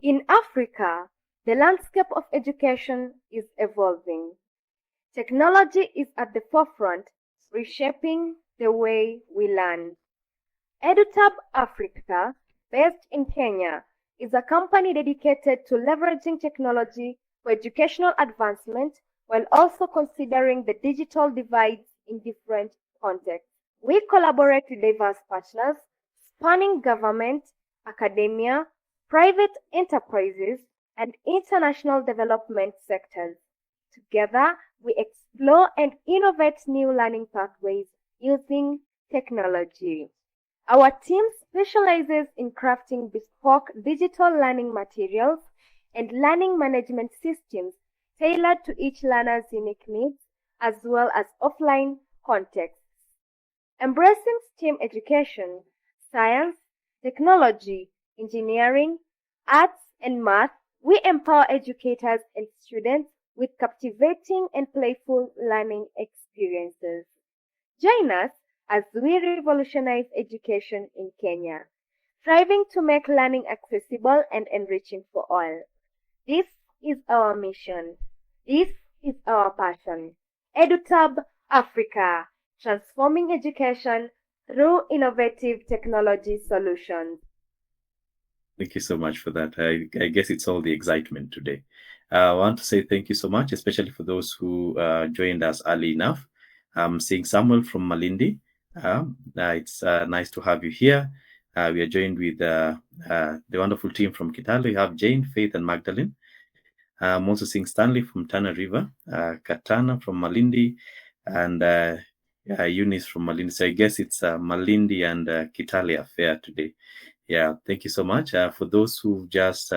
In Africa, the landscape of education is evolving. Technology is at the forefront, reshaping the way we learn. EduTab Africa, based in Kenya, is a company dedicated to leveraging technology for educational advancement while also considering the digital divides in different contexts. We collaborate with diverse partners spanning government, academia, private enterprises, and international development sectors. Together, we explore and innovate new learning pathways using technology. Our team specializes in crafting bespoke digital learning materials and learning management systems tailored to each learner's unique needs as well as offline contexts. Embracing STEAM education, science, technology, engineering, arts, and math, we empower educators and students with captivating and playful learning experiences. Join us as we revolutionize education in Kenya, striving to make learning accessible and enriching for all. This is our mission. This is our passion. EduTab Africa, transforming education through innovative technology solutions. Thank you so much for that. I guess it's all the excitement today. I want to say thank you so much, especially for those who joined us early enough. I'm seeing Samuel from Malindi. It's nice to have you here. We are joined with the wonderful team from Kitale. We have Jane, Faith, and Magdalene. I'm also seeing Stanley from Tana River, Katana from Malindi, and Eunice from Malindi. So I guess it's Malindi and Kitale affair today. Yeah, thank you so much. For those who just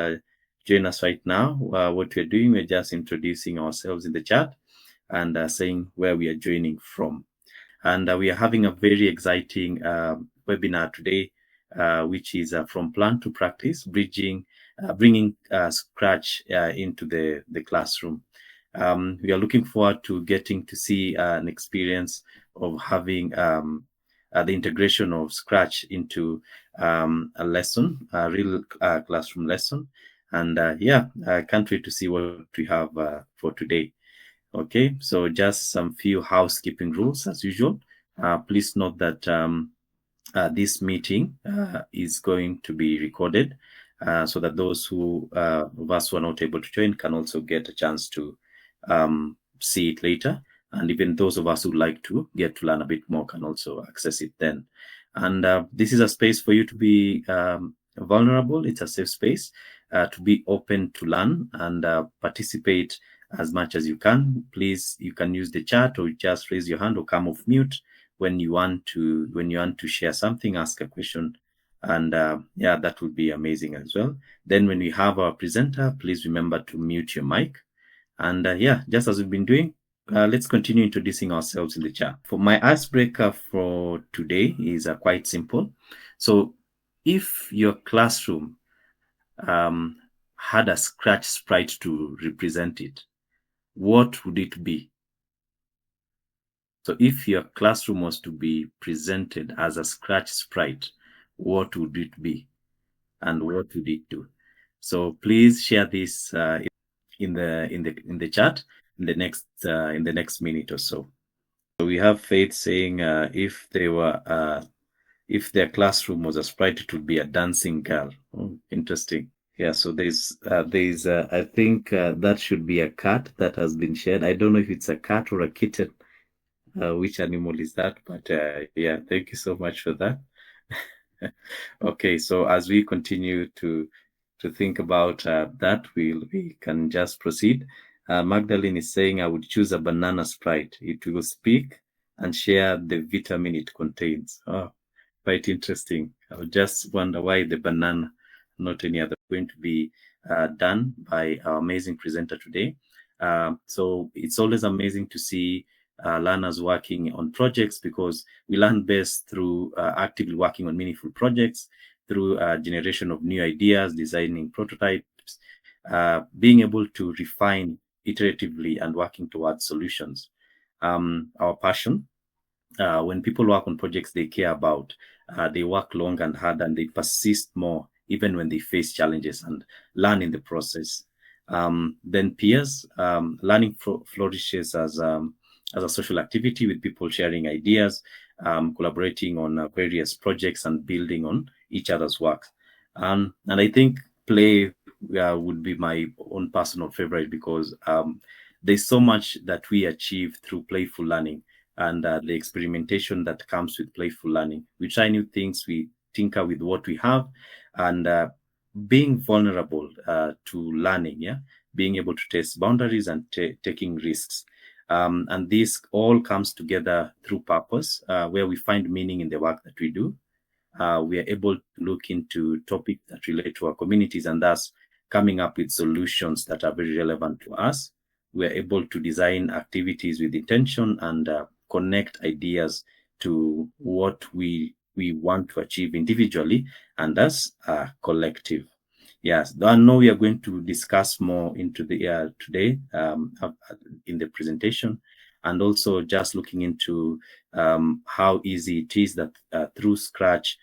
joined us right now, what we're doing, we're just introducing ourselves in the chat and saying where we are joining from. And we are having a very exciting webinar today, which is from plan to practice, bringing Scratch into the classroom. We are looking forward to getting to see an experience of having the integration of Scratch into a lesson, a real classroom lesson. And I can't wait to see what we have for today. Okay, so just some few housekeeping rules as usual. Please note that this meeting is going to be recorded so that those of us who are not able to join can also get a chance to see it later. And even those of us who like to get to learn a bit more can also access it then. And this is a space for you to be vulnerable. It's a safe space to be open to learn and participate as much as you can. Please, you can use the chat or just raise your hand or come off mute when you want to share something, ask a question, and that would be amazing as well. Then when we have our presenter, please remember to mute your mic. And just as we've been doing, let's continue introducing ourselves in the chat. For my icebreaker for today is quite simple. So if your classroom had a Scratch sprite to represent it, what would it be? So if your classroom was to be presented as a Scratch sprite, what would it be? And what would it do? So please share this in the chat in the next minute or so. So we have Faith saying if their classroom was a sprite, it would be a dancing girl. Oh, interesting. Yeah, so there's I think that should be a cat that has been shared. I don't know if it's a cat or a kitten. Which animal is that? But thank you so much for that. Okay, so as we continue to think about that, we can just proceed. Magdalene is saying, I would choose a banana sprite. It will speak and share the vitamin it contains. Oh, quite interesting. I would just wonder why the banana, not any other. Going to be done by our amazing presenter today. So it's always amazing to see learners working on projects, because we learn best through actively working on meaningful projects, through generation of new ideas, designing prototypes, being able to refine iteratively and working towards solutions. Our passion, when people work on projects, they care about They work long and hard, and they persist more even when they face challenges and learn in the process. Then peers, learning flourishes as a social activity with people sharing ideas, collaborating on various projects and building on each other's work. And I think play would be my own personal favorite because there's so much that we achieve through playful learning and the experimentation that comes with playful learning. We try new things, we tinker with what we have, and being vulnerable to learning, yeah, being able to test boundaries and taking risks. And this all comes together through purpose, where we find meaning in the work that we do. We are able to look into topics that relate to our communities and thus coming up with solutions that are very relevant to us. We are able to design activities with intention and connect ideas to what we want to achieve individually and as a collective. Yes, I know we are going to discuss more into the today in the presentation, and also just looking into how easy it is that through Scratch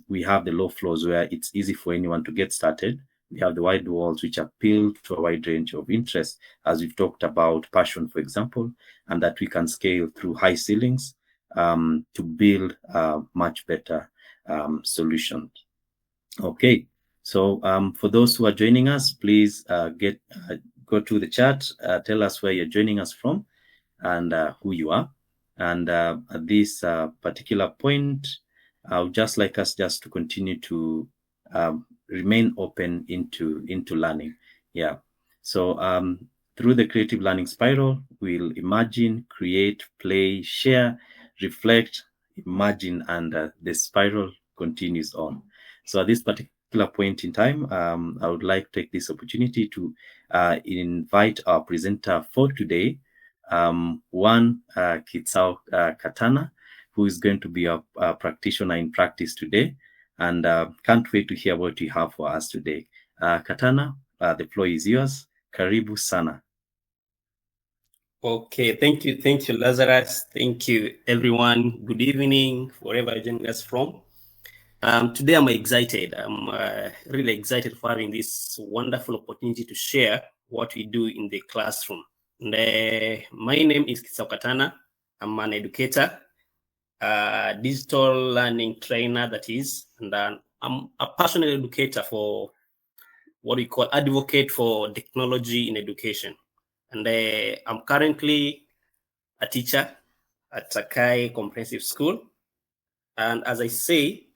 we have the low floors where it's easy for anyone to get started. We have the wide walls which appeal to a wide range of interests, as we've talked about passion, for example, and that we can scale through high ceilings to build much better solutions. Okay, so for those who are joining us, please go to the chat, tell us where you're joining us from and who you are. And at this particular point, I would just like us just to continue to remain open into learning. Yeah. So through the creative learning spiral, we'll imagine, create, play, share, reflect, imagine, and the spiral continues on. So at this particular point in time, I would like to take this opportunity to invite our presenter for today, one Kitsao Katana, who is going to be a practitioner in practice today, and can't wait to hear what you have for us today. Katana, the floor is yours. Karibu sana. Okay, thank you, Lazarus. Thank you, everyone. Good evening, wherever you're joining us from. Today I'm excited. I'm really excited for having this wonderful opportunity to share what we do in the classroom. And, my name is Kitsao Katana. I'm an educator, digital learning trainer, that is, and I'm a passionate educator for what we call advocate for technology in education. And I'm currently a teacher at Sakai Comprehensive School. And as I say,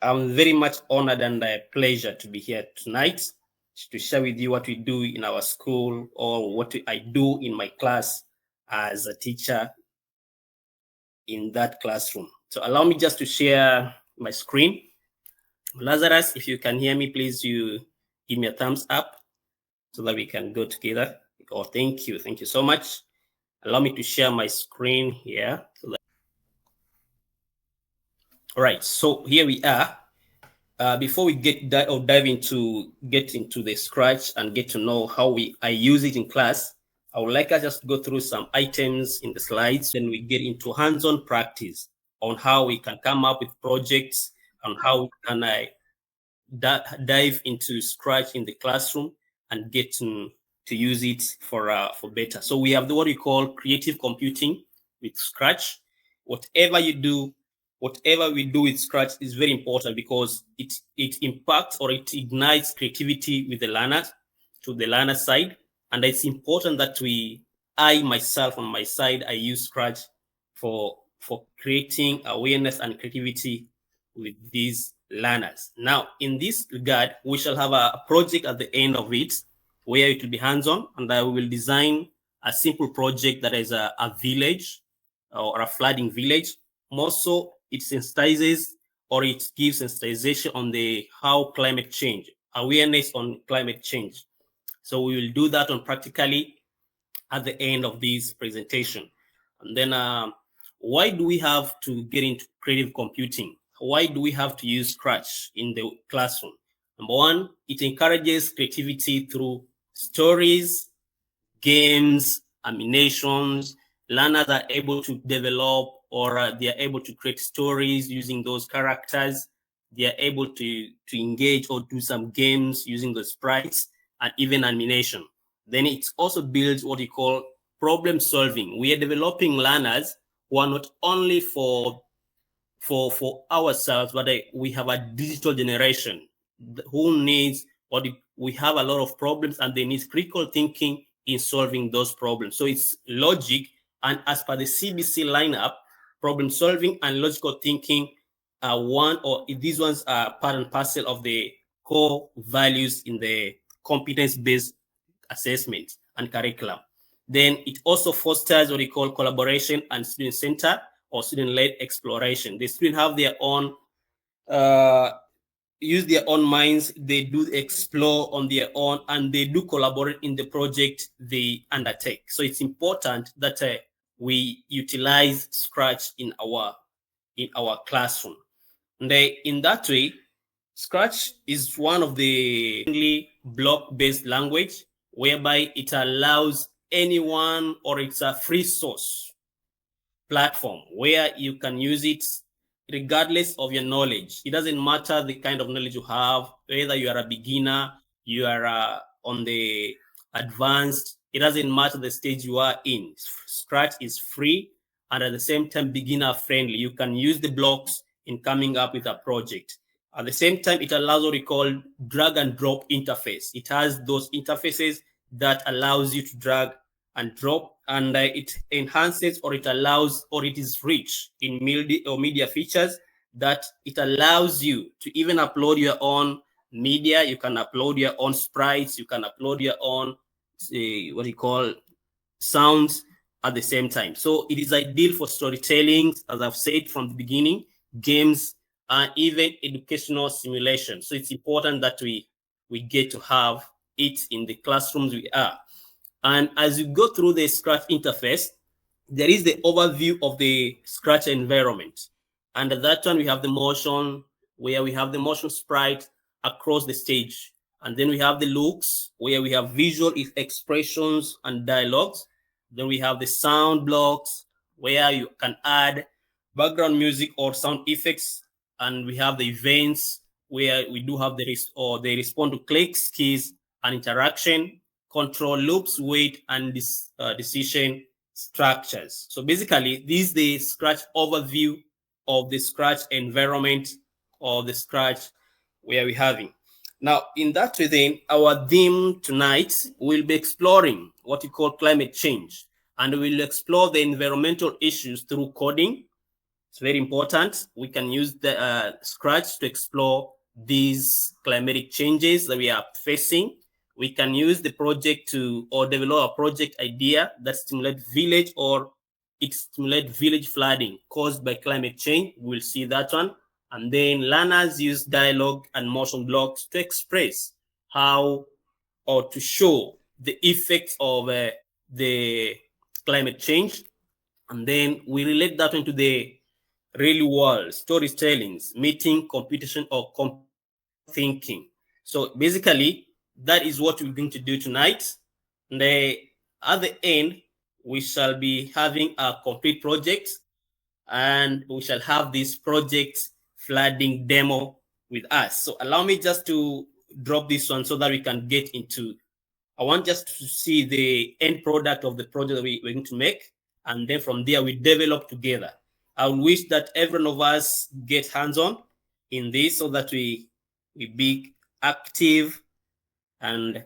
I'm very much honored and a pleasure to be here tonight to share with you what we do in our school or what I do in my class as a teacher in that classroom. So allow me just to share my screen. Lazarus, if you can hear me, please you give me a thumbs up so that we can go together. Oh, thank you. Thank you so much. Allow me to share my screen here. All right, so here we are. Before we dive into the Scratch and get to know how I use it in class, I would like us just to go through some items in the slides, and we get into hands-on practice on how we can come up with projects and how can I dive into Scratch in the classroom and get to use it for better. So we have what we call creative computing with Scratch. Whatever we do with Scratch is very important because it impacts or it ignites creativity with the learners to the learner side. And it's important that I myself on my side, I use Scratch for creating awareness and creativity with these learners. Now, in this regard, we shall have a project at the end of it where it will be hands-on, and I will design a simple project that is a village or a flooding village. More so, it sensitizes or it gives sensitization on how climate change, awareness on climate change. So we will do that on practically at the end of this presentation. And then why do we have to get into creative computing? Why do we have to use Scratch in the classroom? Number one, it encourages creativity through stories, games, animations. Learners are able to develop or they are able to create stories using those characters. They are able to engage or do some games using the sprites and even animation. Then it also builds what you call problem solving. We are developing learners who are not only for ourselves, but we have a digital generation who needs what we have a lot of problems, and they need critical thinking in solving those problems. So it's logic, and as per the CBC lineup, problem solving and logical thinking are these ones are part and parcel of the core values in the competence-based assessment and curriculum. Then it also fosters what we call collaboration and student center or student-led exploration. The students have their own, use their own minds, they do explore on their own, and they do collaborate in the project they undertake. So it's important that we utilize Scratch in our classroom. And in that way, Scratch is one of the block-based language whereby it allows anyone, or it's a free source platform where you can use it regardless of your knowledge. It doesn't matter the kind of knowledge you have, whether you are a beginner, you are on the advanced, it doesn't matter the stage you are in. Scratch is free and at the same time beginner friendly. You can use the blocks in coming up with a project. At the same time, it allows what we call drag and drop interface. It has those interfaces that allows you to drag and drop, and it enhances, or it allows, or it is rich in media features that it allows you to even upload your own media. You can upload your own sprites. You can upload your own what you call sounds at the same time. So it is ideal for storytelling, as I've said from the beginning, games, and even educational simulation. So it's important that we get to have it in the classrooms we are. And as you go through the Scratch interface, there is the overview of the Scratch environment. And at that one, we have the motion, where we have the motion sprite across the stage. And then we have the looks, where we have visual expressions and dialogues. Then we have the sound blocks, where you can add background music or sound effects. And we have the events, where we do have they respond to clicks, keys, and interaction, control loops, weight, and decision structures. So basically, this is the Scratch overview of the Scratch environment, or the Scratch where we're having. Now, in that way, then, our theme tonight will be exploring what we call climate change, and we'll explore the environmental issues through coding. It's very important. We can use the Scratch to explore these climatic changes that we are facing. We can use the project or develop a project idea that stimulates village flooding caused by climate change. We'll see that one. And then learners use dialogue and motion blocks to express how, or to show the effects of the climate change. And then we relate that into the real world storytellings, meeting, competition, or thinking. So basically, that is what we're going to do tonight. And at the end, we shall be having a complete project, and we shall have this project flooding demo with us. So allow me just to drop this one so that we can get into, I want just to see the end product of the project that we're going to make. And then from there, we develop together. I wish that every one of us get hands-on in this so that we be active and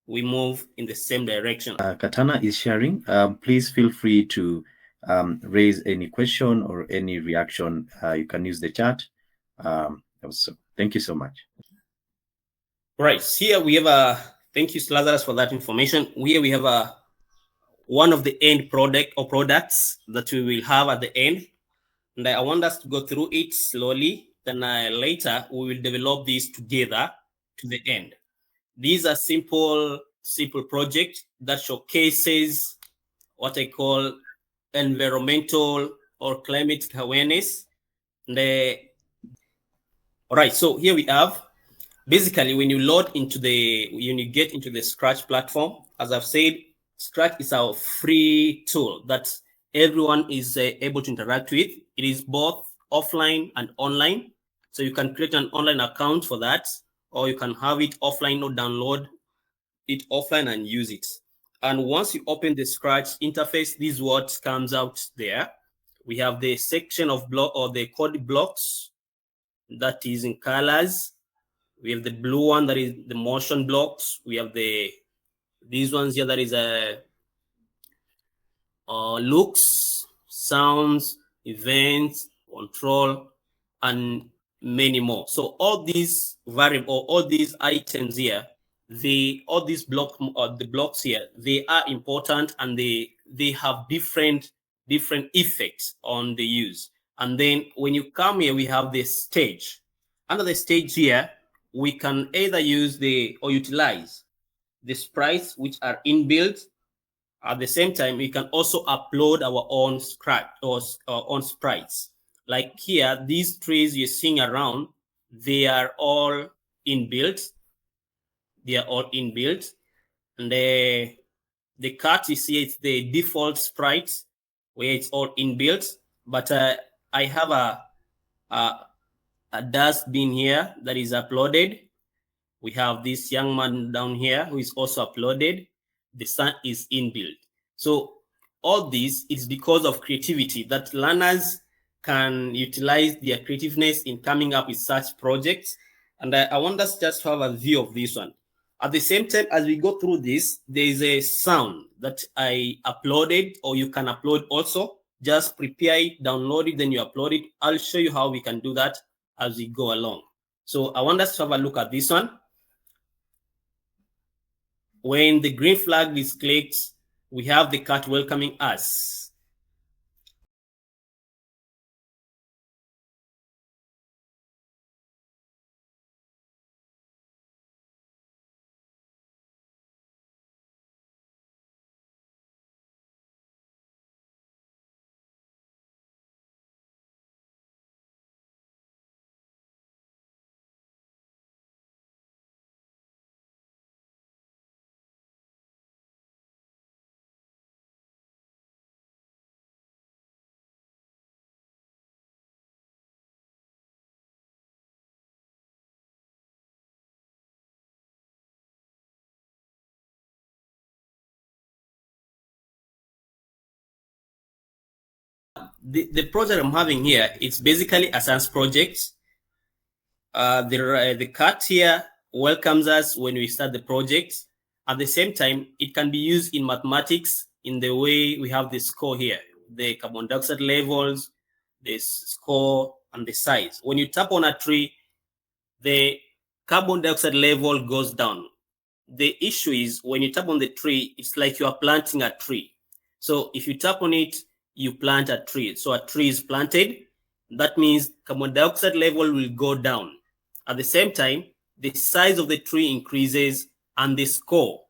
we move in the same direction. Katana is sharing. Please feel free to raise any question or any reaction. You can use the chat. Also, thank you so much. Right. Here we have thank you, Lazarus, for that information. Here we have one of the end product or products that we will have at the end. And I want us to go through it slowly. Then later we will develop these together to the end. These are simple projects that showcases what I call environmental or climate awareness. All right, so here we have, basically when you get into the Scratch platform, as I've said, Scratch is our free tool that everyone is able to interact with. It is both offline and online. So you can create an online account for that, or you can have it offline or download it offline and use it. And once you open the Scratch interface, this is what comes out there. We have the section of block or the code blocks that is in colors. We have the blue one that is the motion blocks. We have these ones here that is looks, sounds, events, control, and many more. So all these variable, all these items here, all these the blocks here, they are important, and they have different effects on the use. And then when you come here, we have the stage. Under the stage here, we can either use or utilize the sprites which are inbuilt. At the same time, we can also upload our own script or own sprites. Like here, these trees you're seeing around, they are all inbuilt. They are all inbuilt. And the cat you see, it's the default sprite where it's all inbuilt. But I have a dustbin here that is uploaded. We have this young man down here who is also uploaded. The sun is inbuilt. So all this is because of creativity that learners can utilize their creativeness in coming up with such projects. And I want us just to have a view of this one. At the same time, as we go through this, there is a sound that I uploaded, or you can upload also. Just prepare it, download it, then you upload it. I'll show you how we can do that as we go along. So I want us to have a look at this one. When the green flag is clicked, we have the cat welcoming us. The project I'm having here, it's basically a science project. The cat here welcomes us when we start the project. At the same time, it can be used in mathematics in the way we have the score here, the carbon dioxide levels, the score, and the size. When you tap on a tree, the carbon dioxide level goes down. The issue is when you tap on the tree, it's like you are planting a tree. So if you tap on it, you plant a tree. So a tree is planted. That means carbon dioxide level will go down. At the same time, the size of the tree increases, and the score,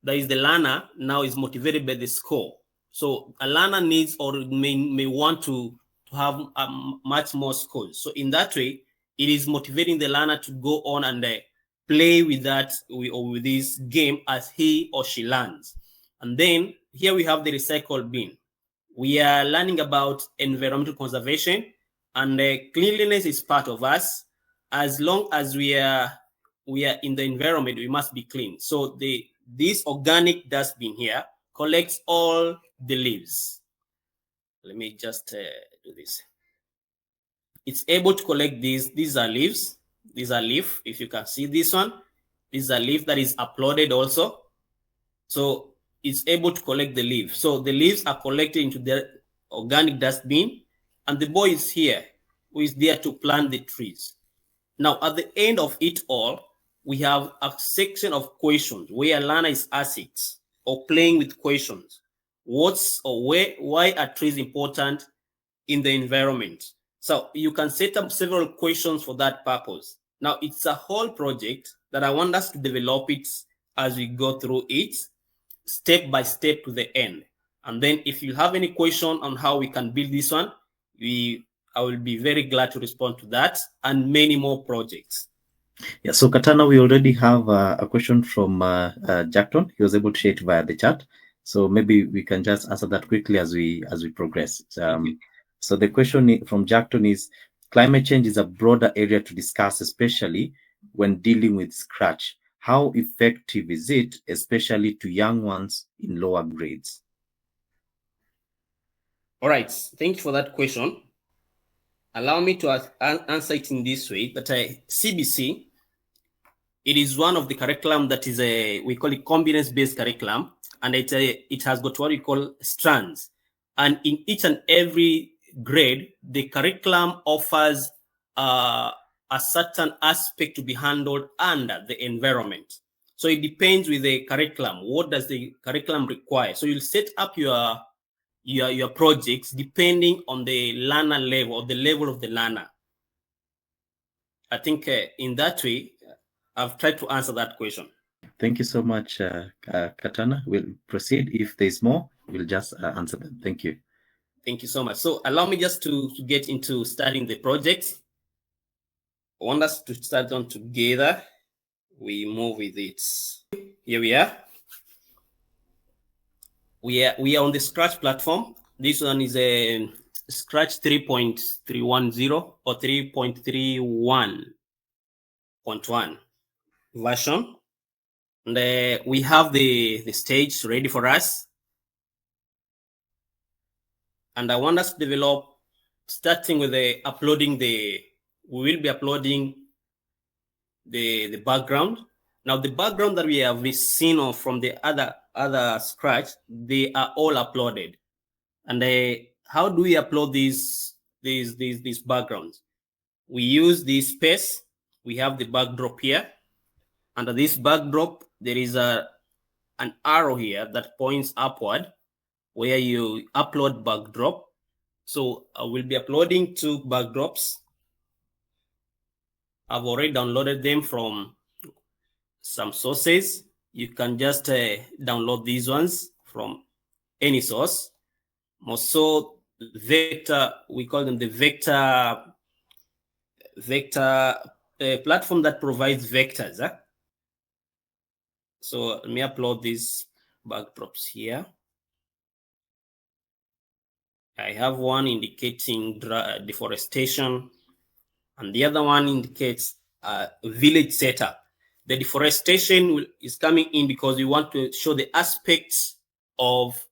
that is the learner, now is motivated by the score. So a learner needs or may want to have much more scores. So in that way, it is motivating the learner to go on and play with that or with this game as he or she learns. And then here we have the recycle bin. We are learning about environmental conservation, and cleanliness is part of us. As long as we are in the environment, we must be clean. So this organic dustbin here collects all the leaves. Let me just do this. It's able to collect these. These are leaves. These are leaf. If you can see this one, this is a leaf that is uploaded also. So it's able to collect the leaves. So the leaves are collected into the organic dustbin, and the boy is here who is there to plant the trees. Now, at the end of it all, we have a section of questions where a learner is asked or playing with questions. Why are trees important in the environment? So you can set up several questions for that purpose. Now, it's a whole project that I want us to develop it as we go through it, step by step to the end. And then if you have any question on how we can build this one, I will be very glad to respond to that and many more projects. Yeah, so Katana, we already have a question from Jackton. He was able to share it via the chat. So maybe we can just answer that quickly as we progress. So the question from Jackton is, climate change is a broader area to discuss, especially when dealing with Scratch. How effective is it, especially to young ones in lower grades? All right, thank you for that question. Allow me to answer it in this way, that CBC, it is one of the curriculum that is we call it competence-based curriculum, and it has got what we call strands. And in each and every grade, the curriculum offers a certain aspect to be handled under the environment. So it depends with the curriculum. What does the curriculum require? So you'll set up your projects depending on the learner level, or the level of the learner. I think in that way, I've tried to answer that question. Thank you so much, Katana. We'll proceed. If there's more, we'll just answer them. Thank you. Thank you so much. So allow me just to get into starting the project. I want us to start on together. We move with it. Here we are. We are on the Scratch platform. This one is a Scratch 3.310 or 3.31.1 version. And we have the stage ready for us. And I want us to develop, starting with uploading we will be uploading the background. Now the background that we have seen from the other Scratch, they are all uploaded. And how do we upload these backgrounds? We use this space. We have the backdrop here. Under this backdrop, there is an arrow here that points upward, where you upload backdrop. So I will be uploading 2 backdrops. I've already downloaded them from some sources. You can just download these ones from any source. Also, vector, we call them the vector platform that provides vectors. So let me upload these backdrops here. I have one indicating deforestation, and the other one indicates village setup. The deforestation is coming in because we want to show the aspects of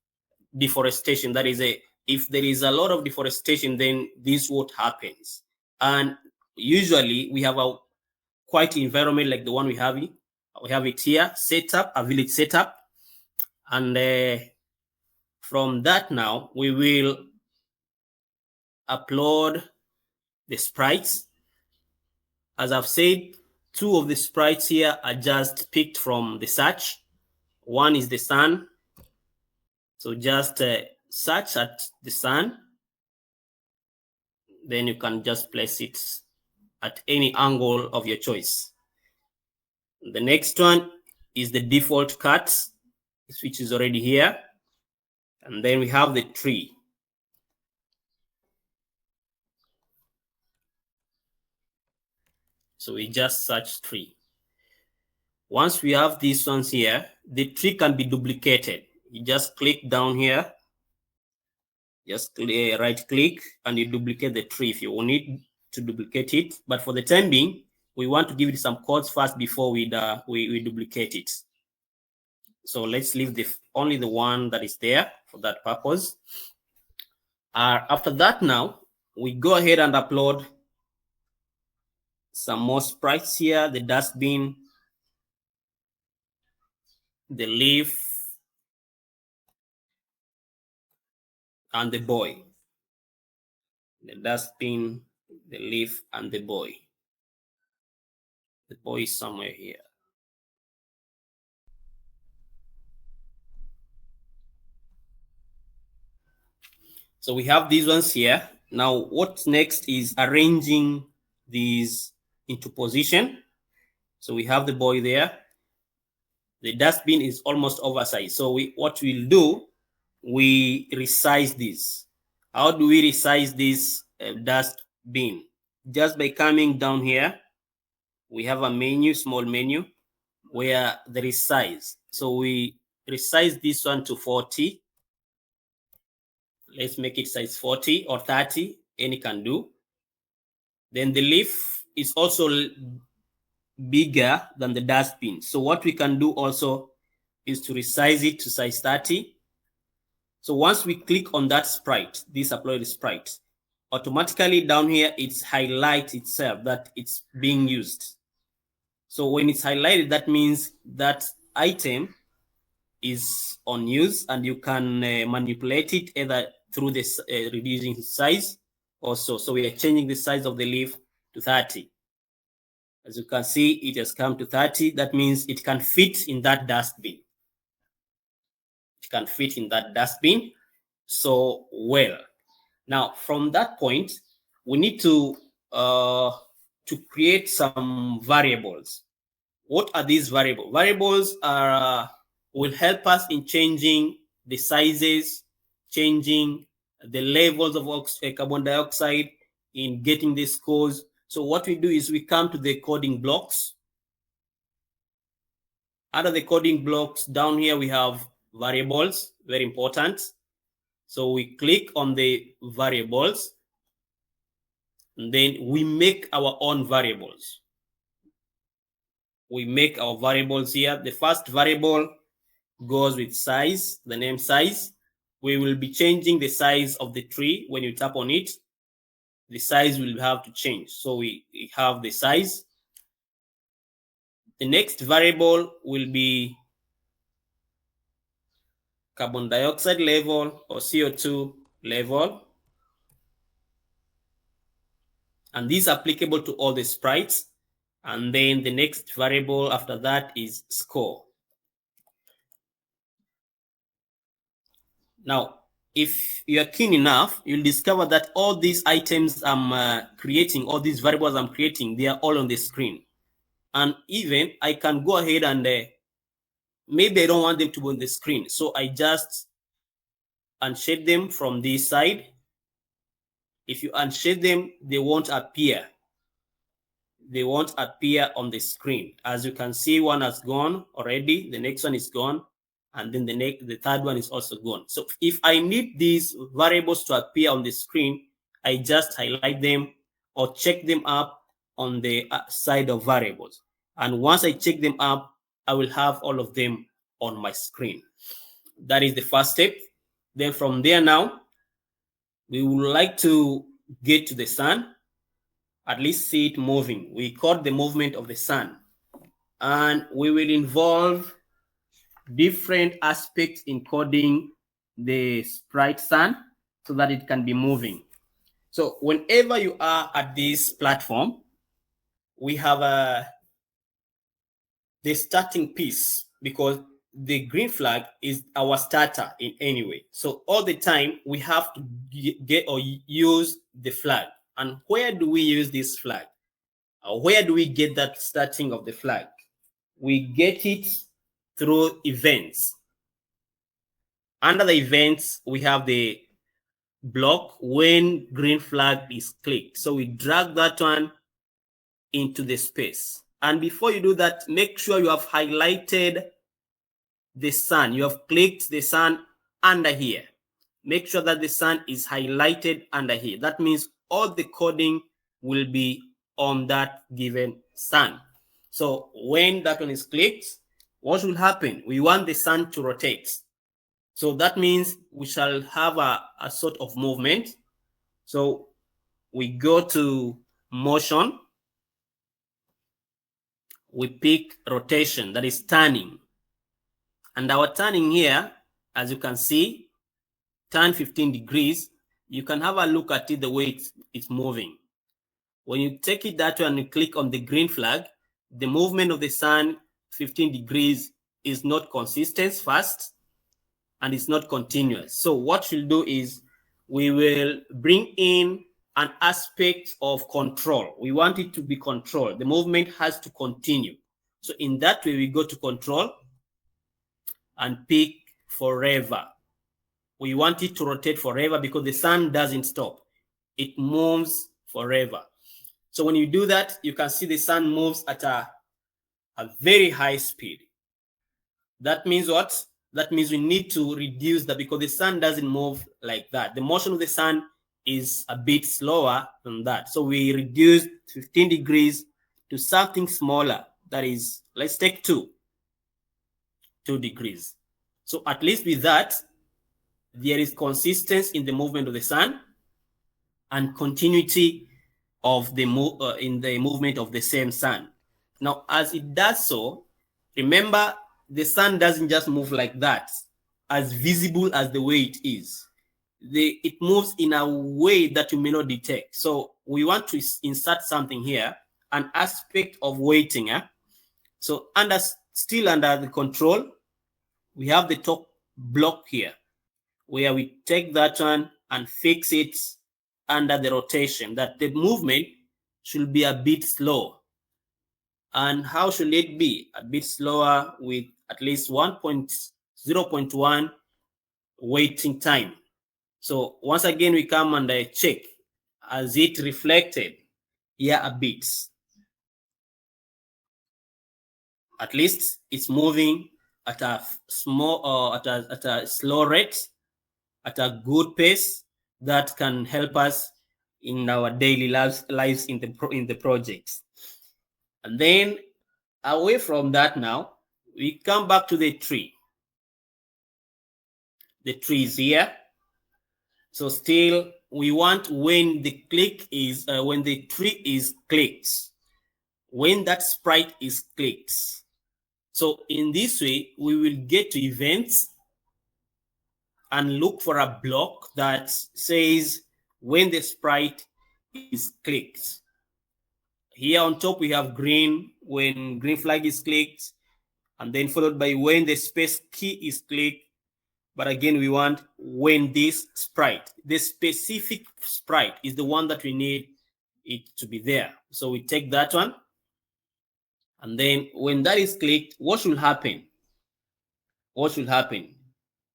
deforestation. That is, if there is a lot of deforestation, then this is what happens. And usually we have a quiet environment like the one we have it. We have it here, setup, a village setup. And from that now, we will upload the sprites. As I've said, 2 of the sprites here are just picked from the search. One is the sun. So just search at the sun. Then you can just place it at any angle of your choice. The next one is the default cut, which is already here. And then we have the tree. So we just search tree. Once we have these ones here, the tree can be duplicated. You just click down here, just right click, and you duplicate the tree if you need to duplicate it. But for the time being, we want to give it some codes first before we duplicate it. So let's leave only the one that is there for that purpose. After that, now we go ahead and upload some more sprites here: the dustbin, the leaf, and the boy. The dustbin, the leaf, and the boy. The boy is somewhere here. So we have these ones here. Now what's next is arranging these into position. So we have the boy there. The dustbin is almost oversized. So what we'll do, we resize this. How do we resize this dustbin? Just by coming down here, we have a menu, small menu, where there is size. So we resize this one to 40. Let's make it size 40 or 30, any can do. Then the leaf is also bigger than the dustbin. So what we can do also is to resize it to size 30. So once we click on that sprite, this uploaded sprite, automatically down here, it's highlight itself that it's being used. So when it's highlighted, that means that item is on use and you can manipulate it either through this reducing size also. So we are changing the size of the leaf to 30. As you can see, it has come to 30. That means it can fit in that dustbin. It can fit in that dustbin so well. Now, from that point, we need to create some variables. What are these variables? Variables are will help us in changing the sizes, changing the levels of carbon dioxide, in getting the scores. So what we do is we come to the coding blocks. Under the coding blocks, down here we have variables, very important. So we click on the variables, and then we make our own variables. We make our variables here. The first variable goes with size, the name size. We will be changing the size of the tree. When you tap on it, the size will have to change. So we have the size. The next variable will be carbon dioxide level or CO2 level. And this is applicable to all the sprites. And then the next variable after that is score. Now, if you are keen enough, you'll discover that all these items I'm creating, all these variables I'm creating, they are all on the screen. And even I can go ahead and maybe I don't want them to be on the screen. So I just unshade them from this side. If you unshade them, they won't appear. They won't appear on the screen. As you can see, one has gone already. The next one is gone. And then the third one is also gone. So if I need these variables to appear on the screen, I just highlight them or check them up on the side of variables. And once I check them up, I will have all of them on my screen. That is the first step. Then from there now, we would like to get to the sun, at least see it moving. We code the movement of the sun. And we will involve different aspects in coding the sprite sun so that it can be moving. So whenever you are at this platform, we have the starting piece, because the green flag is our starter in any way. So all the time we have to get or use the flag. And where do we use this flag? Where do we get that starting of the flag? We get it through events. Under the events, we have the block when green flag is clicked. So we drag that one into the space. And before you do that, make sure you have highlighted the sun. You have clicked the sun under here. Make sure that the sun is highlighted under here. That means all the coding will be on that given sun. So when that one is clicked, what will happen? We want the sun to rotate. So that means we shall have a sort of movement. So we go to motion. We pick rotation, that is turning. And our turning here, as you can see, turn 15 degrees. You can have a look at it the way it's moving. When you take it that way and you click on the green flag, the movement of the sun 15 degrees is not consistent first, and it's not continuous. So what we'll do is we will bring in an aspect of control. We want it to be controlled. The movement has to continue. So in that way, we go to control and pick forever. We want it to rotate forever because the sun doesn't stop. It moves forever. So when you do that, you can see the sun moves at a very high speed. That means what? That means we need to reduce that because the sun doesn't move like that. The motion of the sun is a bit slower than that. So we reduce 15 degrees to something smaller. That is, let's take 2 degrees. So at least with that, there is consistency in the movement of the sun and continuity of the in the movement of the same sun. Now, as it does so, remember the sun doesn't just move like that, as visible as the way it is. It moves in a way that you may not detect. So we want to insert something here, an aspect of weighting. So still under the control, we have the top block here, where we take that one and fix it under the rotation, that the movement should be a bit slow. And how should it be? A bit slower with at least 0.1 waiting time. So once again, we come and check as it reflected here a bit. At least it's moving at a small or at a slow rate, at a good pace that can help us in our daily lives in the projects. And then away from that, now we come back to the tree. The tree is here. So still we want when the when the tree is clicked, when that sprite is clicked. So in this way, we will get to events and look for a block that says when the sprite is clicked. Here on top, we have green when green flag is clicked, and then followed by when the space key is clicked. But again, we want when this sprite, the specific sprite is the one that we need it to be there. So we take that one. And then when that is clicked, what should happen? What should happen?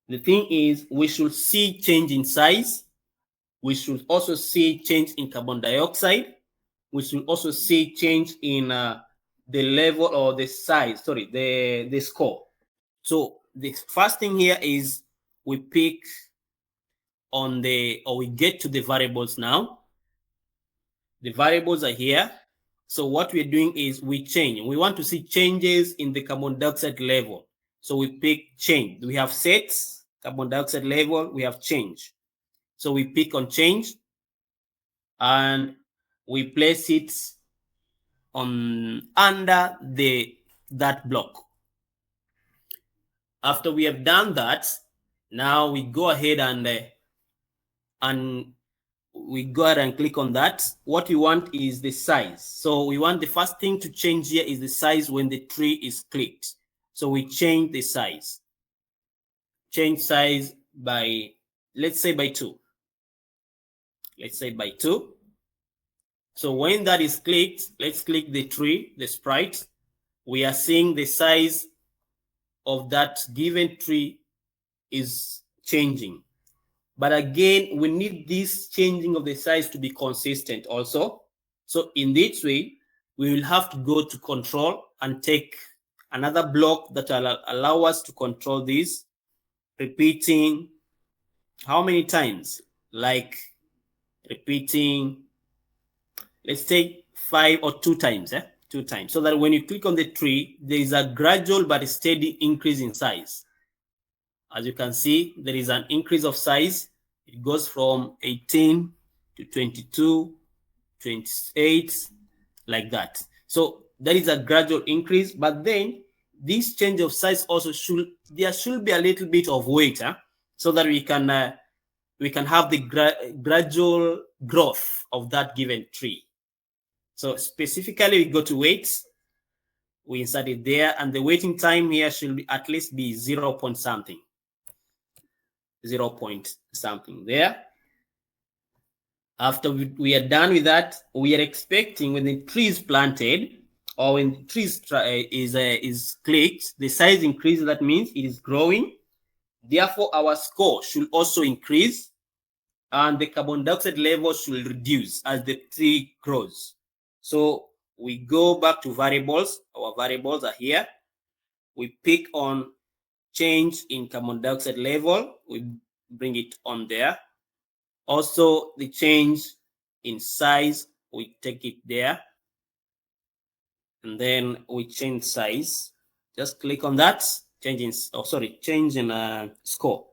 The thing is, we should see change in size. We should also see change in carbon dioxide. We should also see change in the level or the size, the score. So the first thing here is we pick on we get to the variables now. The variables are here. So what we're doing is we change. We want to see changes in the carbon dioxide level. So we pick change. We have sets, carbon dioxide level, we have change. So we pick on change and we place it on under that block. After we have done that, now we go ahead and we go ahead and click on that. What we want is the size. So we want the first thing to change here is the size when the tree is clicked. So we change the size. Change size by, let's say by 2. Let's say by 2. So when that is clicked, let's click the tree, the sprite. We are seeing the size of that given tree is changing. But again, we need this changing of the size to be consistent also. So in this way, we will have to go to control and take another block that will allow us to control this, repeating how many times? Like repeating, let's take 5 or 2 times, 2 times. So that when you click on the tree, there is a gradual but steady increase in size. As you can see, there is an increase of size. It goes from 18 to 22, 28, like that. So there is a gradual increase, but then this change of size also there should be a little bit of weight, so that we can have the gradual growth of that given tree. So specifically, we go to weights, we insert it there, and the waiting time here should at least be 0 point something. 0 point something there. After we are done with that, we are expecting when the tree is planted or when the tree is clicked, the size increases. That means it is growing. Therefore, our score should also increase and the carbon dioxide level should reduce as the tree grows. So we go back to variables. Our variables are here. We pick on change in carbon dioxide level, we bring it on there. Also, the change in size, we take it there. And then we change size. Just click on that. Change in score.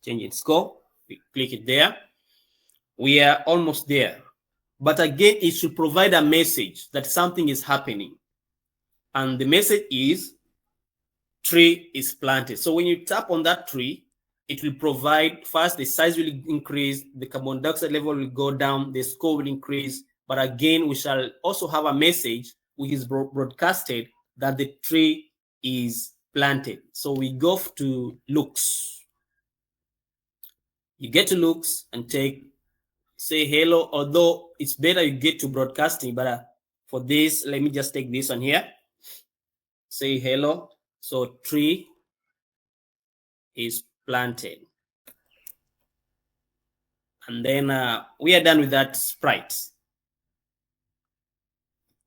Change in score. We click it there. We are almost there. But again, it should provide a message that something is happening. And the message is tree is planted. So when you tap on that tree, it will provide, first, the size will increase, the carbon dioxide level will go down, the score will increase. But again, we shall also have a message which is broadcasted that the tree is planted. So we go to looks. You get to looks and say hello, although it's better you get to broadcasting, but for this, let me just take this one here. Say hello. So tree is planted. And then we are done with that sprite.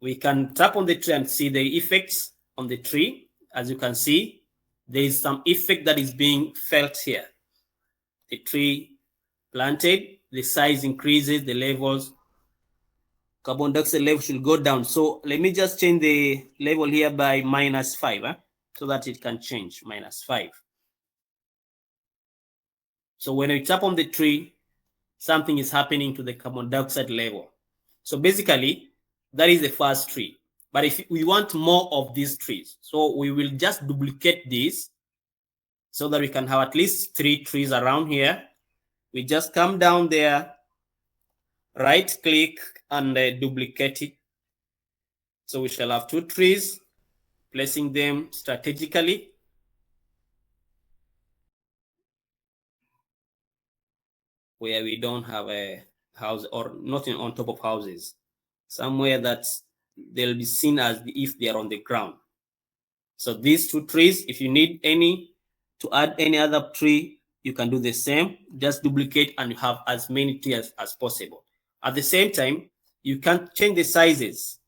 We can tap on the tree and see the effects on the tree. As you can see, there is some effect that is being felt here. The tree planted, the size increases, the levels, carbon dioxide level should go down. So let me just change the level here by -5, so that it can change, -5. So when we tap on the tree, something is happening to the carbon dioxide level. So basically, that is the first tree. But if we want more of these trees, so we will just duplicate this so that we can have at least 3 trees around here. We just come down there, right click and duplicate it. So we shall have 2 trees, placing them strategically. Where we don't have a house or nothing on top of houses. Somewhere that they'll be seen as if they are on the ground. So these 2 trees, if you need to add any other tree, you can do the same. Just duplicate and you have as many trees as possible. At the same time, you can change the sizes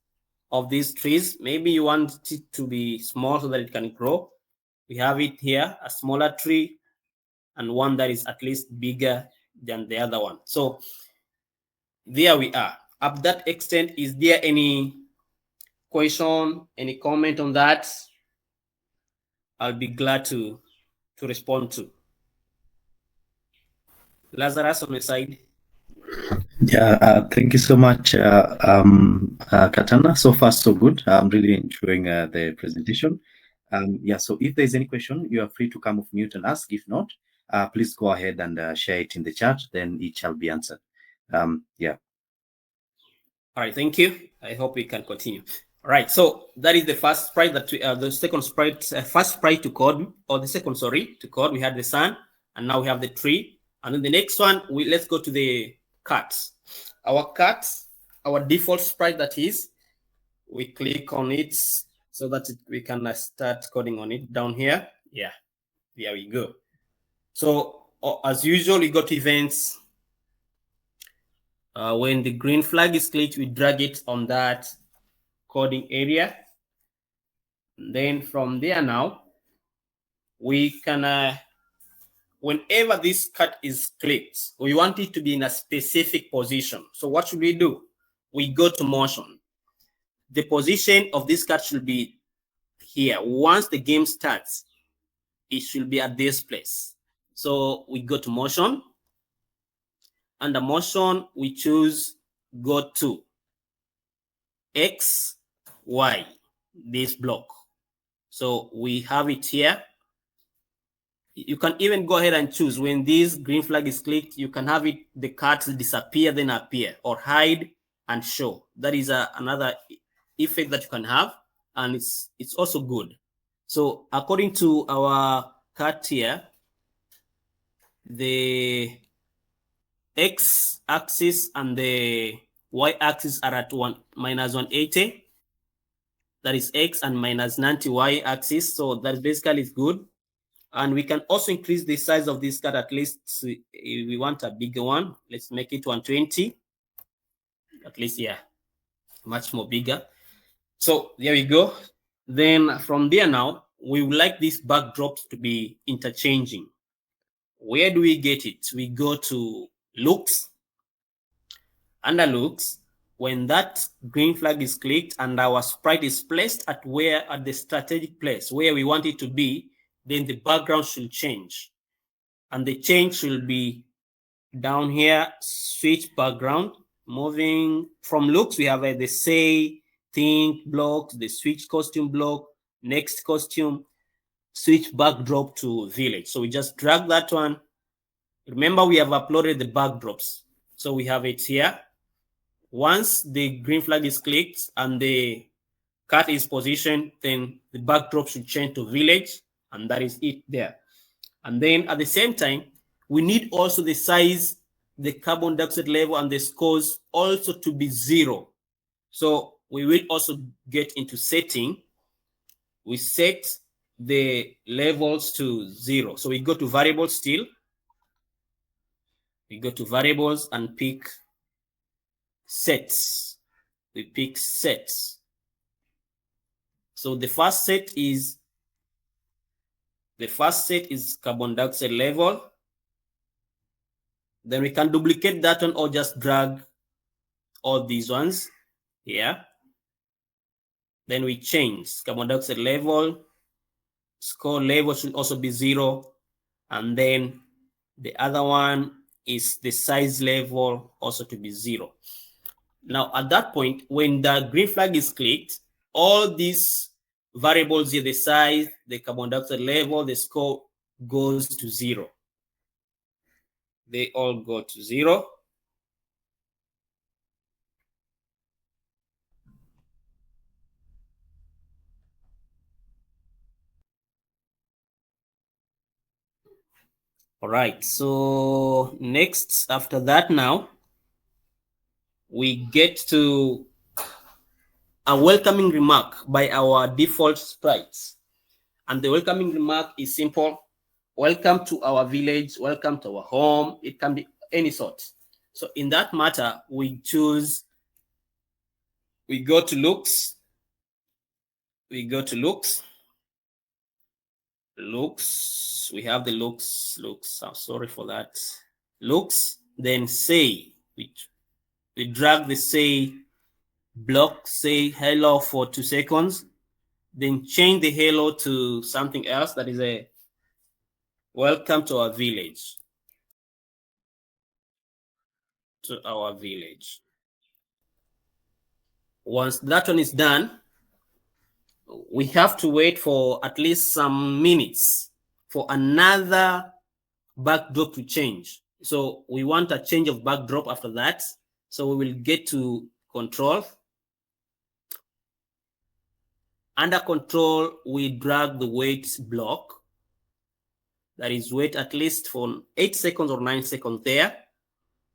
of these trees. Maybe you want it to be small so that it can grow. We have it here, a smaller tree and one that is at least bigger than the other one. So there we are. Up that extent, is there any question, any comment on that? I'll be glad to respond to. Lazarus on the side. Yeah, thank you so much, Katana. So far, so good. I'm really enjoying the presentation. Yeah, so if there's any question, you are free to come off mute and ask. If not, please go ahead and share it in the chat, then it shall be answered. Yeah. All right, thank you. I hope we can continue. All right, so that is the first sprite that the second sprite, first sprite to code, or the second, sorry, to code. We had the sun, and now we have the tree. And then the next one, let's go to the cats. Our cats, our default sprite that is, we click on it so that we can start coding on it down here. Yeah, there we go. So as usual, we go to events. When the green flag is clicked, we drag it on that coding area. And then from there now, we can, whenever this cut is clicked, we want it to be in a specific position. So what should we do? We go to motion. The position of this cut should be here. Once the game starts, it should be at this place. So we go to motion. Under motion, we choose go to X, Y, this block. So we have it here. You can even go ahead and choose when this green flag is clicked, you can have it, the cards disappear, then appear, or hide and show. That is another effect that you can have, and it's also good. So according to our card here, the X axis and the Y axis are at -180. That is X and -90 Y axis. So that basically is good. And we can also increase the size of this card. At least if we want a bigger one, let's make it 120. At least, yeah, much more bigger. So there we go. Then from there now, we would like these backdrops to be interchanging. Where do we get it? We go to looks. Under looks, when that green flag is clicked and our sprite is placed at the strategic place where we want it to be, then the background should change. And the change should be down here, switch background. Moving from looks, we have the say, think block, the switch costume block, next costume, switch backdrop to village. So we just drag that one. Remember, we have uploaded the backdrops. So we have it here. Once the green flag is clicked and the cat is positioned, then the backdrop should change to village, and that is it there. And then at the same time, we need also the size, the carbon dioxide level, and the scores also to be 0. So we will also get into setting. We set the levels to 0. So we go to variables still. We go to variables and pick sets. We pick sets. So the first set is carbon dioxide level. Then we can duplicate that one or just drag all these ones here. Then we change carbon dioxide level. Score level should also be 0. And then the other one is the size level also to be 0. Now, at that point, when the green flag is clicked, all these variables here, the size, the carbon dioxide level, the score goes to 0. They all go to 0. All right, so next, after that now, we get to a welcoming remark by our default sprites. And the welcoming remark is simple. Welcome to our village, welcome to our home. It can be any sort. So in that matter, we go to looks. We have the looks. I'm sorry for that. Looks, then say. We drag the say block, say hello for 2 seconds, then change the hello to something else that is a welcome to our village. Once that one is done, we have to wait for at least some minutes for another backdrop to change. So we want a change of backdrop after that. So we will get to control. Under control, we drag the wait block. That is wait at least for 8 seconds or 9 seconds there,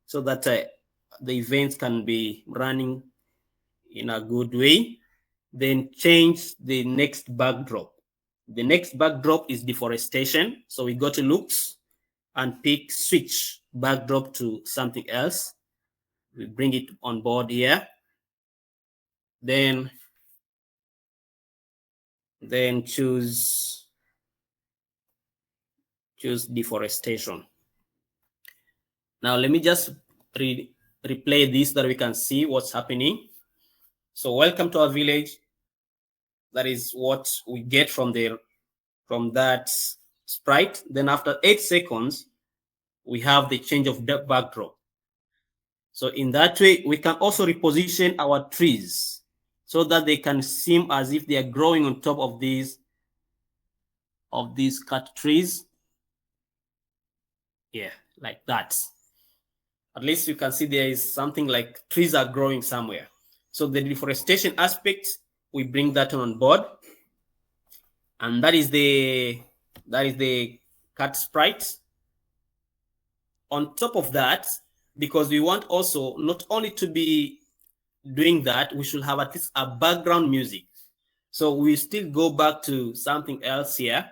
so that the events can be running in a good way. Then change the next backdrop. The next backdrop is deforestation. So we go to looks and pick switch backdrop to something else. We bring it on board here. Then choose deforestation. Now let me just replay this so that we can see what's happening. So welcome to our village. That is what we get from that sprite. Then after 8 seconds, we have the change of the backdrop. So in that way, we can also reposition our trees so that they can seem as if they are growing on top of these cut trees. Yeah, like that. At least you can see there is something like trees are growing somewhere. So the deforestation aspect, we bring that on board. And that is the cut sprite. On top of that, because we want also not only to be doing that, we should have at least a background music. So we still go back to something else here.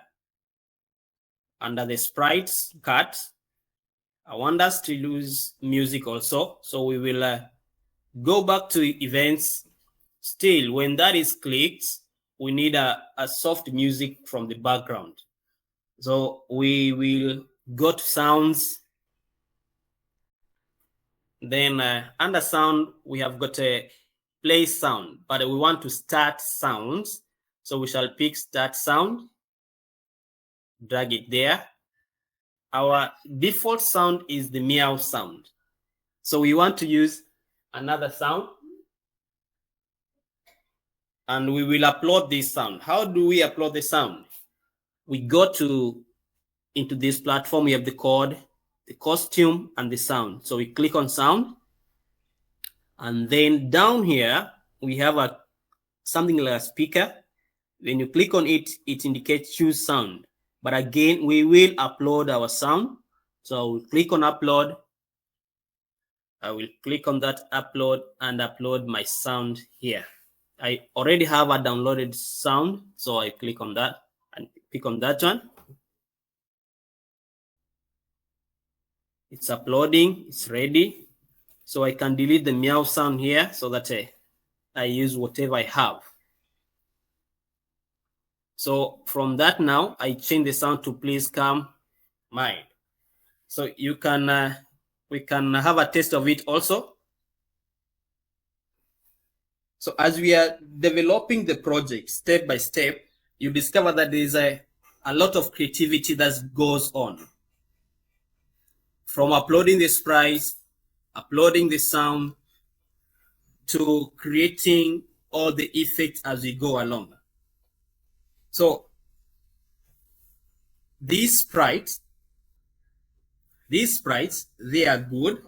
Under the sprites cut, I want us to use music also. So we will go back to events. Still, when that is clicked, we need a soft music from the background. So we will go to sounds. Then under sound, we have got a play sound, but we want to start sounds. So we shall pick start sound, drag it there. Our default sound is the meow sound. So we want to use another sound, and we will upload this sound. How do we upload the sound? We go into this platform. We have the chord, the costume, and the sound. So we click on sound, and then down here we have something like a speaker. When you click on it, it indicates choose sound. But again, we will upload our sound. So we'll click on upload. I will click on that upload and upload my sound here. I already have a downloaded sound, so I click on that and pick on that one. It's uploading, it's ready. So I can delete the meow sound here so that I use whatever I have. So from that now, I change the sound to please come mine. So you can, we can have a test of it also. So as we are developing the project step by step, you discover that there is a lot of creativity that goes on. From uploading the sprites, uploading the sound, to creating all the effects as we go along. So these sprites, they are good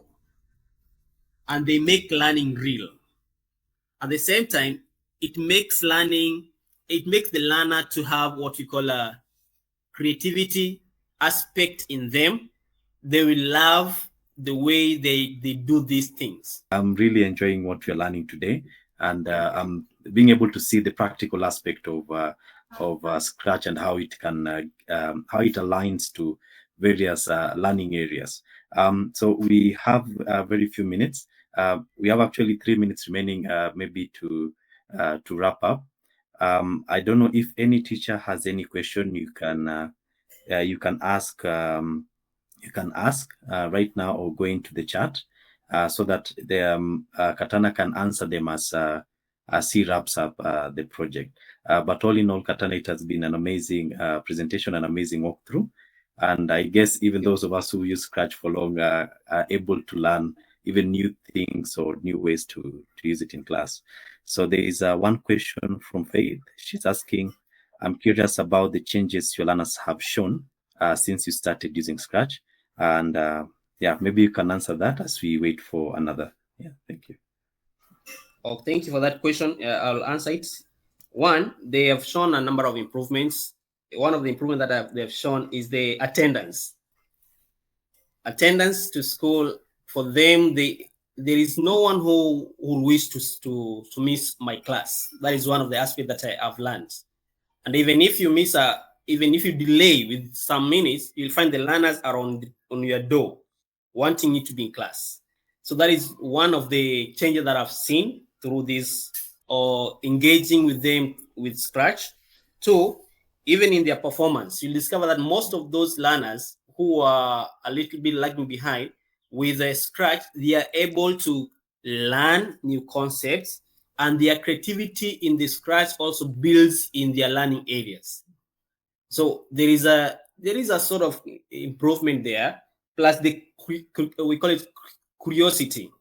and they make learning real. At the same time, it makes the learner to have what we call a creativity aspect in them. They will love the way they do these things. I'm really enjoying what we're learning today, and I'm being able to see the practical aspect of Scratch and how it can how it aligns to various learning areas. So we have very few minutes. We have actually 3 minutes remaining, maybe to wrap up. I don't know if any teacher has any question. You can ask. You can ask right now or go into the chat so that the Katana can answer them as he wraps up the project. But all in all, Katana, it has been an amazing presentation, an amazing walkthrough. And I guess even those of us who use Scratch for long are able to learn even new things or new ways to use it in class. So there is one question from Faith. She's asking, I'm curious about the changes your learners have shown since you started using Scratch. And yeah, maybe you can answer that as we wait for another. Yeah, thank you. Oh, thank you for that question. I'll answer it. One, they have shown a number of improvements. One of the improvements that they have shown is the attendance. Attendance to school, for them, there is no one who wishes to miss my class. That is one of the aspects that I have learned. And even if you miss even if you delay with some minutes, you'll find the learners are on your door wanting you to be in class. So that is one of the changes that I've seen through this or engaging with them with Scratch. Two, even in their performance, you'll discover that most of those learners who are a little bit lagging behind with a Scratch, they are able to learn new concepts, and their creativity in the Scratch also builds in their learning areas. So there is a sort of improvement there, plus we call it curiosity,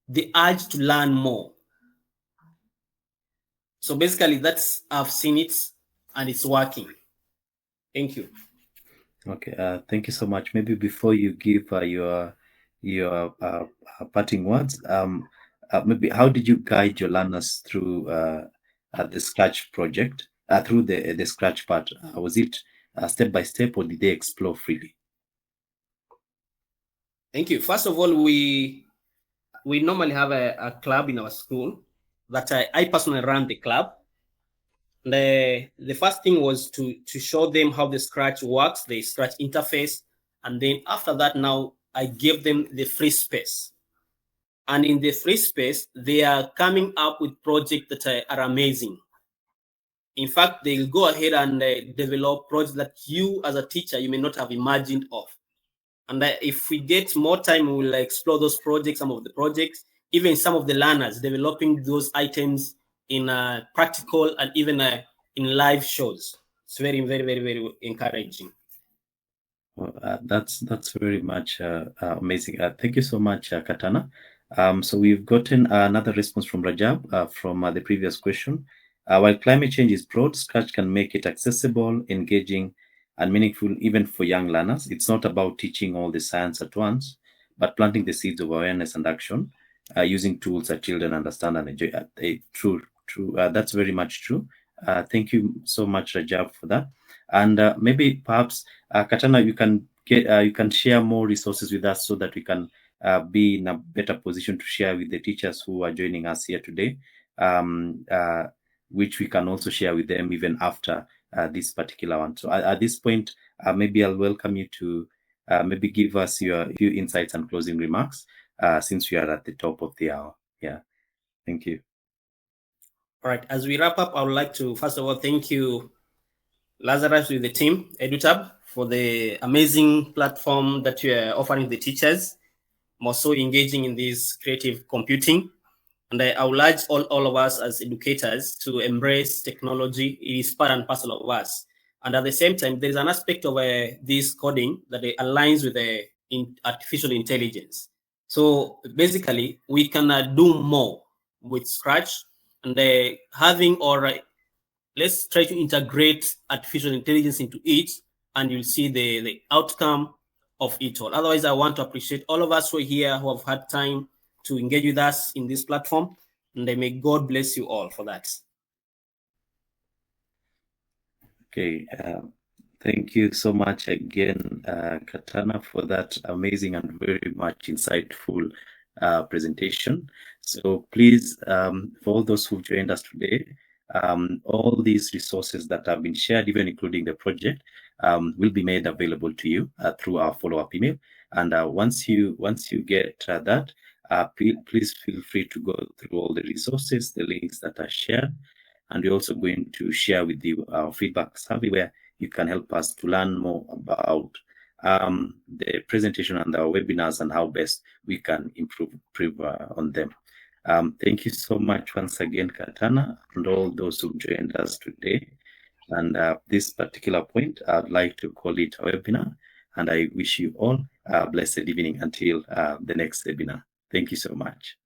the urge to learn more. So basically, I've seen it and it's working. Thank you. Okay, thank you so much. Maybe before you give your parting words, maybe how did you guide your learners through the Scratch project, through the Scratch part? Was it step by step, or did they explore freely? Thank you. First of all, we normally have a club in our school that I personally run the club. The first thing was to show them how the Scratch works, the Scratch interface. And then after that, now I gave them the free space. And in the free space, they are coming up with projects that are amazing. In fact, they'll go ahead and develop projects that you as a teacher, you may not have imagined of. And if we get more time, we will explore those projects, some of the projects, even some of the learners developing those items in practical and even in live shows. It's very, very, very, very encouraging. Well, that's very much amazing. Thank you so much, Katana. So we've gotten another response from Rajab from the previous question. While climate change is broad, Scratch can make it accessible, engaging, and meaningful even for young learners. It's not about teaching all the science at once, but planting the seeds of awareness and action using tools that children understand and enjoy. True. That's very much true. Thank you so much, Rajab, for that. And maybe perhaps Katana, you can share more resources with us so that we can be in a better position to share with the teachers who are joining us here today, which we can also share with them even after this particular one. So at this point, maybe I'll welcome you to maybe give us your few insights and closing remarks since we are at the top of the hour. Yeah, thank you. All right, as we wrap up, I would like to first of all thank you, Lazarus, with the team, EduTab, for the amazing platform that you are offering the teachers, more so engaging in this creative computing. And I would urge all of us as educators to embrace technology. It is part and parcel of us. And at the same time, there is an aspect of this coding that aligns with artificial intelligence. So basically, we can do more with Scratch, and let's try to integrate artificial intelligence into it, and you'll see the outcome of it all. Otherwise, I want to appreciate all of us who are here who have had time to engage with us in this platform, and may God bless you all for that. Okay, thank you so much again, Katana, for that amazing and very much insightful presentation. So please, for all those who've joined us today, all these resources that have been shared, even including the project, will be made available to you through our follow-up email. And once you get that, please feel free to go through all the resources, the links that are shared, and we're also going to share with you our feedback survey where you can help us to learn more about the presentation and our webinars and how best we can improve on them. Thank you so much once again, Katana, and all those who joined us today. And this particular point, I'd like to call it a webinar, and I wish you all a blessed evening until the next webinar. Thank you so much.